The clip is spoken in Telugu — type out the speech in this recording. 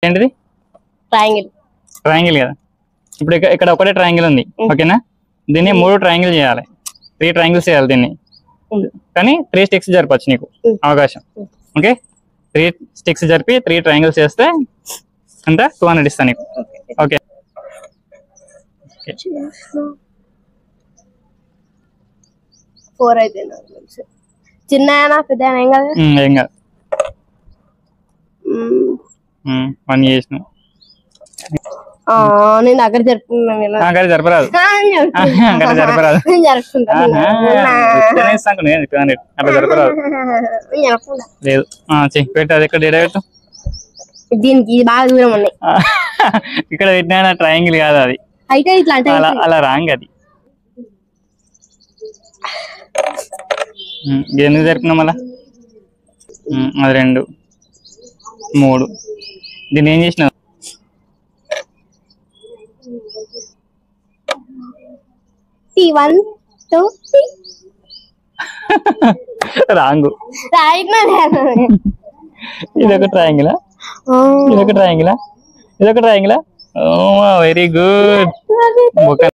ఏంటిది? ట్రయాంగిల్ కదా. ఇప్పుడు ఇక్కడ ఒకటే ట్రయాంగిల్ ఉంది, ఓకేనా? దీన్ని 3 ట్రయాంగిల్ చేయాలి, 3 ట్రయాంగిల్స్ చేయాలి దీన్ని. కానీ 3 స్టిక్స్ జరపచ్చు నీకు అవకాశం. ఓకే, 3 స్టిక్స్ జరిపి 3 ట్రయాంగిల్స్ చేస్తే అంతా 200 ఇస్తా నీకు. ఓకే, చిన్న పెద్ద ఏం కాదు. 1 చేసిన నేను దగ్గర జరుపుకున్నాను. జరపరాదు, జరపరాదు, అట్లా జరపరాదు. లేదు పెట్టు, అది ఎక్కడ డేటా పెట్టు. దీనికి బాగా దూరం ఉన్నాయి. ఇక్కడ పెట్టినా ట్రయాంగిల్ కాదు అది, అయితే ఇట్లా అలా రాంగ్ అది. ఎందుకు జరిపినా మళ్ళా? అది 2 3. దీన్ని ఏం చేసినావు? రాంగు. ఇదొక ట్రయాంగిలా, ఇదొక ట్రయాంగిలా, ఇదొక ట్రయాంగిలా. Very good.